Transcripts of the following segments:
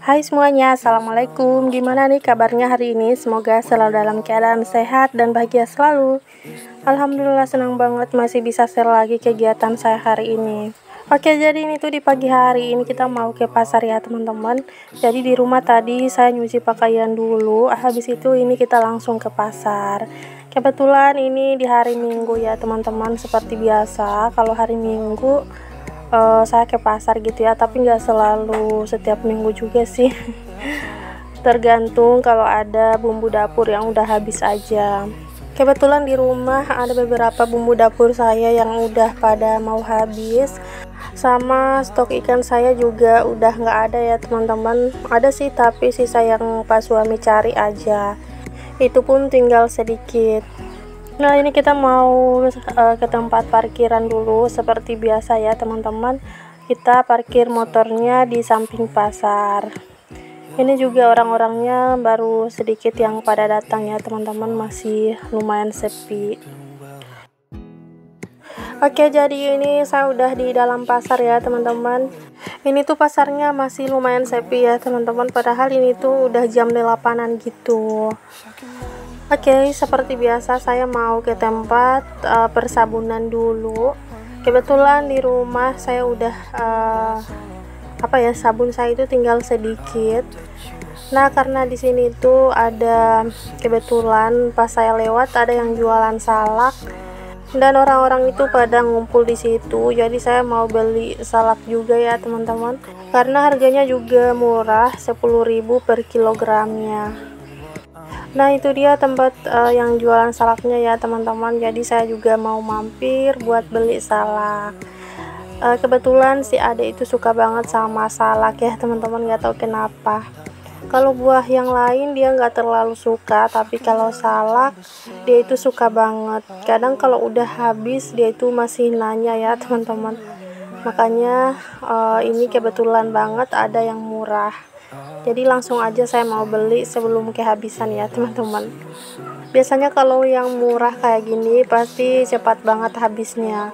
Hai semuanya, Assalamualaikum. Gimana nih kabarnya hari ini? Semoga selalu dalam keadaan sehat dan bahagia selalu. Alhamdulillah senang banget masih bisa share lagi kegiatan saya hari ini. Oke, jadi ini tuh di pagi hari ini kita mau ke pasar ya teman-teman. Jadi di rumah tadi saya nyuci pakaian dulu, habis itu ini kita langsung ke pasar. Kebetulan ini di hari Minggu ya teman-teman, seperti biasa kalau hari Minggu saya ke pasar gitu ya, tapi nggak selalu setiap minggu juga sih. Tergantung kalau ada bumbu dapur yang udah habis aja. Kebetulan di rumah ada beberapa bumbu dapur saya yang udah pada mau habis, sama stok ikan saya juga udah nggak ada ya teman-teman. Ada sih tapi sisa yang pas suami cari aja, itu pun tinggal sedikit. Nah ini kita mau ke tempat parkiran dulu seperti biasa ya teman-teman. Kita parkir motornya di samping pasar. Ini juga orang-orangnya baru sedikit yang pada datang ya teman-teman, masih lumayan sepi. Oke, jadi ini saya udah di dalam pasar ya teman-teman. Ini tuh pasarnya masih lumayan sepi ya teman-teman, padahal ini tuh udah jam 8-an gitu. Oke, seperti biasa saya mau ke tempat persabunan dulu. Kebetulan di rumah saya udah sabun saya itu tinggal sedikit. Nah, karena di sini tuh ada, kebetulan pas saya lewat ada yang jualan salak dan orang-orang itu pada ngumpul di situ. Jadi saya mau beli salak juga ya teman-teman. Karena harganya juga murah, 10.000 per kilogramnya. Nah itu dia tempat yang jualan salaknya ya teman-teman. Jadi saya juga mau mampir buat beli salak. Kebetulan si Ade itu suka banget sama salak ya teman-teman, nggak tahu kenapa. Kalau buah yang lain dia nggak terlalu suka, tapi kalau salak dia itu suka banget. Kadang kalau udah habis dia itu masih nanya ya teman-teman. Makanya ini kebetulan banget ada yang murah. Jadi langsung aja saya mau beli sebelum kehabisan ya teman-teman. Biasanya kalau yang murah kayak gini pasti cepat banget habisnya.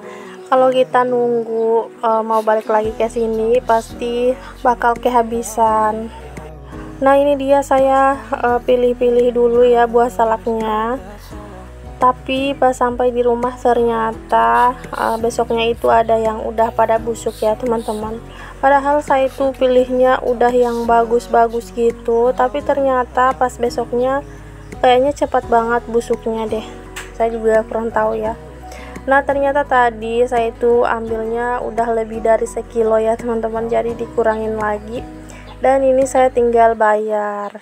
Kalau kita nunggu mau balik lagi ke sini pasti bakal kehabisan. Nah ini dia saya pilih-pilih dulu ya buah salaknya. Tapi pas sampai di rumah ternyata besoknya itu ada yang udah pada busuk ya teman-teman. Padahal saya itu pilihnya udah yang bagus-bagus gitu, tapi ternyata pas besoknya kayaknya cepat banget busuknya deh. Saya juga kurang tahu ya. Nah ternyata tadi saya itu ambilnya udah lebih dari sekilo ya teman-teman, jadi dikurangin lagi. Dan ini saya tinggal bayar.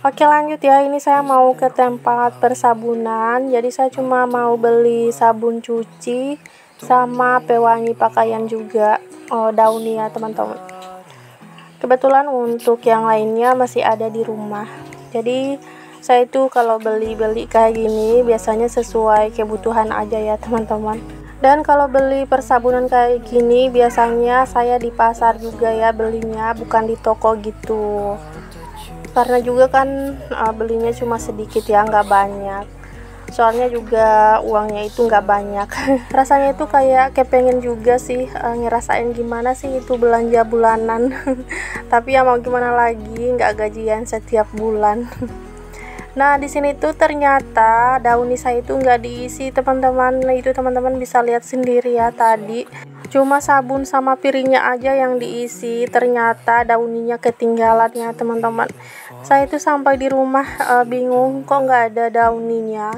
Oke lanjut ya, ini saya mau ke tempat persabunan. Jadi saya cuma mau beli sabun cuci sama pewangi pakaian juga, dauni ya teman-teman. Kebetulan untuk yang lainnya masih ada di rumah. Jadi saya itu kalau beli-beli kayak gini biasanya sesuai kebutuhan aja ya teman-teman. Dan kalau beli persabunan kayak gini biasanya saya di pasar juga ya belinya, bukan di toko gitu. Karena juga kan belinya cuma sedikit ya, nggak banyak. Soalnya juga uangnya itu nggak banyak. Rasanya itu kayak kepengen juga sih ngerasain gimana sih itu belanja bulanan. Tapi ya mau gimana lagi, nggak gajian setiap bulan. Nah di sini tuh ternyata dauni saya itu nggak diisi teman-teman. Itu teman-teman bisa lihat sendiri ya tadi. Cuma sabun sama piringnya aja yang diisi, ternyata dauninya ketinggalan ya teman-teman. Saya itu sampai di rumah bingung kok nggak ada dauninya.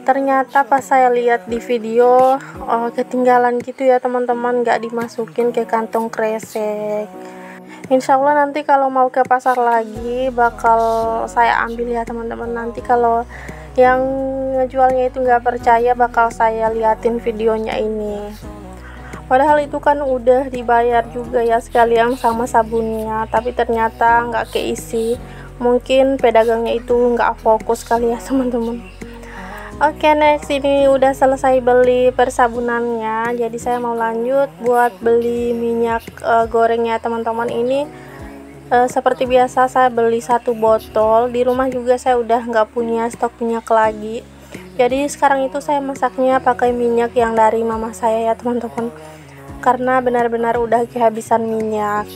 Ternyata pas saya lihat di video ketinggalan gitu ya teman-teman, nggak dimasukin ke kantong kresek. Insya Allah nanti kalau mau ke pasar lagi bakal saya ambil ya teman-teman. Nanti kalau yang ngejualnya itu nggak percaya bakal saya liatin videonya ini. Padahal itu kan udah dibayar juga ya sekalian sama sabunnya, tapi ternyata nggak keisi. Mungkin pedagangnya itu nggak fokus kali ya teman-teman. Oke next, ini udah selesai beli persabunannya. Jadi saya mau lanjut buat beli minyak goreng ya teman-teman. Ini seperti biasa saya beli 1 botol. Di rumah juga saya udah nggak punya stok minyak lagi. Jadi sekarang itu saya masaknya pakai minyak yang dari mama saya ya teman-teman. karena benar-benar udah kehabisan minyak.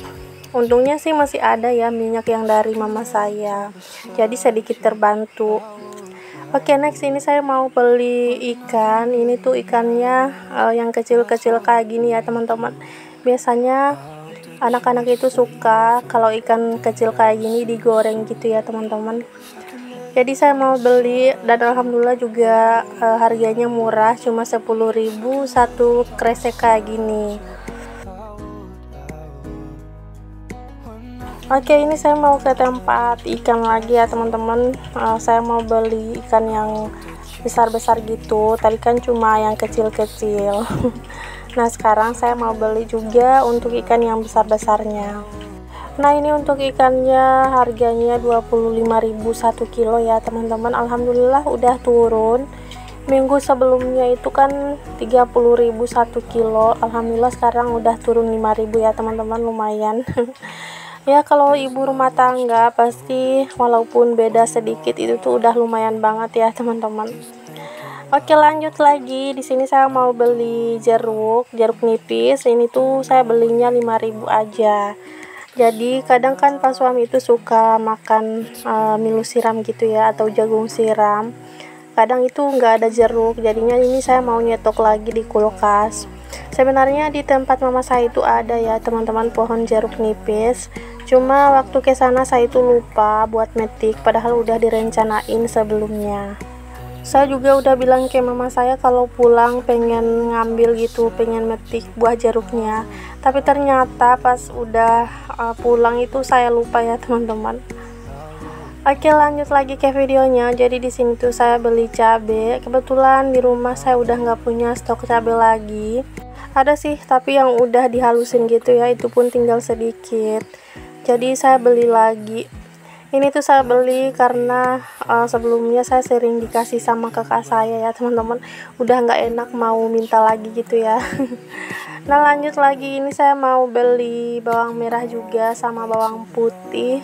Untungnya sih masih ada ya minyak yang dari mama saya, jadi sedikit terbantu. Oke, next ini saya mau beli ikan. Ini tuh ikannya yang kecil-kecil kayak gini ya teman-teman. Biasanya anak-anak itu suka kalau ikan kecil kayak gini digoreng gitu ya teman-teman. Jadi saya mau beli, dan alhamdulillah juga harganya murah, cuma 10.000 satu kresek kayak gini. Oke, ini saya mau ke tempat ikan lagi ya teman-teman. Saya mau beli ikan yang besar-besar gitu. Tadi kan cuma yang kecil-kecil. Nah, sekarang saya mau beli juga untuk ikan yang besar-besarnya. Nah, ini untuk ikannya harganya 25.000 1 kilo ya teman-teman. Alhamdulillah udah turun. Minggu sebelumnya itu kan 30.000 1 kilo. Alhamdulillah sekarang udah turun 5.000 ya teman-teman, lumayan. Ya, kalau ibu rumah tangga pasti walaupun beda sedikit itu tuh udah lumayan banget ya teman-teman. Oke, lanjut lagi. Di sini saya mau beli jeruk nipis. Ini tuh saya belinya 5.000 aja. Jadi kadang kan pas suami itu suka makan milo siram gitu ya, atau jagung siram. Kadang itu nggak ada jeruk, jadinya ini saya mau nyetok lagi di kulkas. Sebenarnya di tempat mama saya itu ada ya teman-teman pohon jeruk nipis. Cuma waktu ke sana saya itu lupa buat metik, padahal udah direncanain sebelumnya. Saya juga udah bilang ke mama saya kalau pulang pengen ngambil gitu, pengen metik buah jeruknya. Tapi ternyata pas udah pulang itu saya lupa ya teman-teman. Oke, lanjut lagi ke videonya. Jadi di sini tuh saya beli cabai. Kebetulan di rumah saya udah nggak punya stok cabai lagi. Ada sih, tapi yang udah dihalusin gitu ya, itu pun tinggal sedikit. Jadi saya beli lagi. Ini tuh saya beli karena sebelumnya saya sering dikasih sama kakak saya ya teman-teman. Udah nggak enak mau minta lagi gitu ya. Nah, lanjut lagi, ini saya mau beli bawang merah juga sama bawang putih.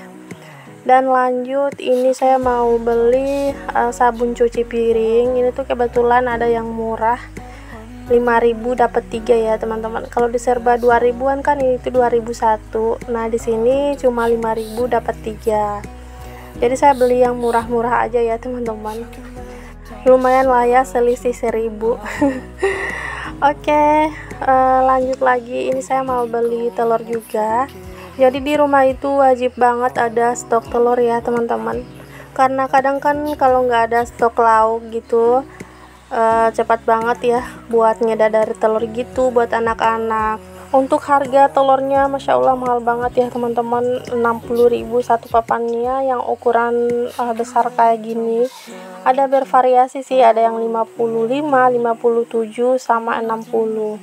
Dan lanjut ini saya mau beli sabun cuci piring. Ini tuh kebetulan ada yang murah, 5.000 dapat 3 ya teman-teman. Kalau di serba 2.000-an kan, ini tuh 2.001. Nah, di sini cuma 5.000 dapat 3. Jadi saya beli yang murah-murah aja ya teman-teman. Lumayan lah ya, selisih 1.000. Oke, lanjut lagi. Ini saya mau beli telur juga. Jadi di rumah itu wajib banget ada stok telur ya teman-teman. Karena kadang kan kalau nggak ada stok lauk gitu, cepat banget ya buat ngedadari telur gitu buat anak-anak. Untuk harga telurnya Masya Allah mahal banget ya teman-teman, 60.000 satu papannya yang ukuran besar kayak gini. Ada bervariasi sih, ada yang 55, 57 sama 60.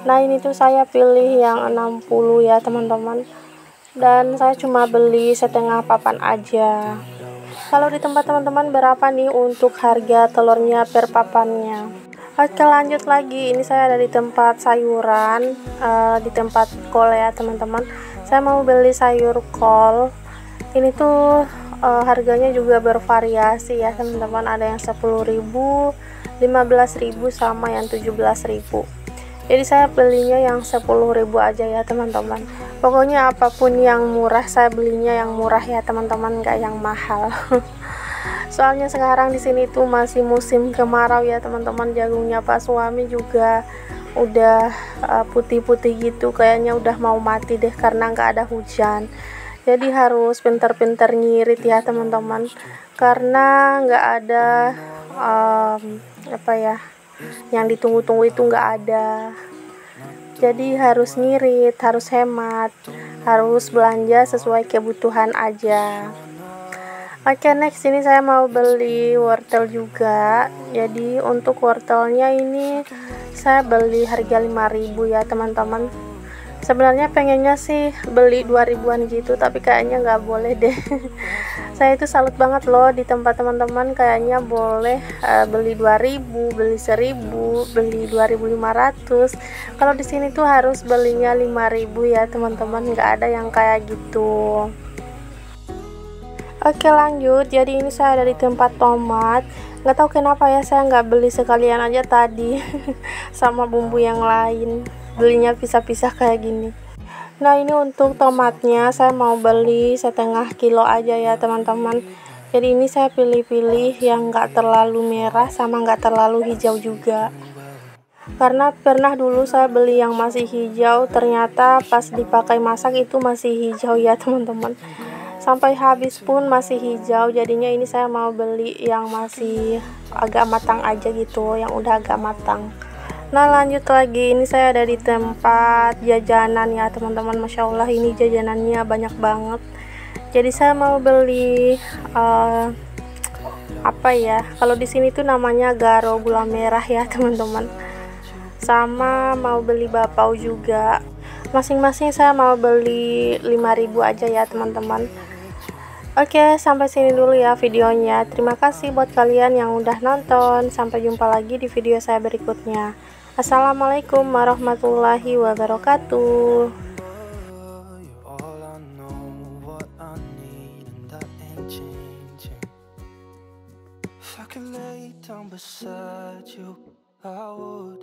Nah, ini tuh saya pilih yang 60 ya teman-teman. Dan saya cuma beli setengah papan aja. Kalau di tempat teman-teman berapa nih untuk harga telurnya per papannya? Oke, lanjut lagi. Ini saya ada di tempat sayuran, di tempat kol ya teman-teman. Saya mau beli sayur kol. Ini tuh harganya juga bervariasi ya teman-teman. Ada yang 10.000, 15.000 sama yang 17.000. Jadi saya belinya yang 10.000 aja ya teman-teman. Pokoknya apapun yang murah saya belinya yang murah ya teman-teman, nggak yang mahal. Soalnya sekarang di sini tuh masih musim kemarau ya teman-teman. Jagungnya Pak suami juga udah putih-putih gitu, kayaknya udah mau mati deh karena nggak ada hujan. Jadi harus pintar-pintar nyirit ya teman-teman, karena nggak ada yang ditunggu-tunggu itu nggak ada. Jadi harus ngirit, harus hemat, harus belanja sesuai kebutuhan aja. Oke, next ini saya mau beli wortel juga. Jadi untuk wortelnya ini saya beli harga 5.000 ya teman-teman. Sebenarnya pengennya sih beli 2.000-an gitu, tapi kayaknya nggak boleh deh. Saya itu salut banget loh, di tempat teman-teman kayaknya boleh beli 2.000, beli 1.000, beli 2.500. Kalau di sini tuh harus belinya 5.000 ya teman-teman, nggak ada yang kayak gitu. Oke, lanjut. Jadi ini saya ada di tempat tomat. Nggak tahu kenapa ya saya nggak beli sekalian aja tadi sama bumbu yang lain. belinya pisah-pisah kayak gini. Nah, ini untuk tomatnya saya mau beli setengah kilo aja ya teman-teman. Jadi ini saya pilih-pilih yang nggak terlalu merah sama nggak terlalu hijau juga. Karena pernah dulu saya beli yang masih hijau, ternyata pas dipakai masak itu masih hijau ya teman-teman. Sampai habis pun masih hijau, jadinya ini saya mau beli yang masih agak matang aja gitu, yang udah agak matang. Nah, lanjut lagi, ini saya ada di tempat jajanan ya teman-teman. Masya Allah, ini jajanannya banyak banget. Jadi saya mau beli apa ya, kalau di sini tuh namanya garo gula merah ya teman-teman. Sama mau beli bakpao juga. Masing-masing saya mau beli 5.000 aja ya teman-teman. Oke, sampai sini dulu ya videonya. Terima kasih buat kalian yang udah nonton. Sampai jumpa lagi di video saya berikutnya. Assalamualaikum warahmatullahi wabarakatuh. If I could lay down beside you, I would.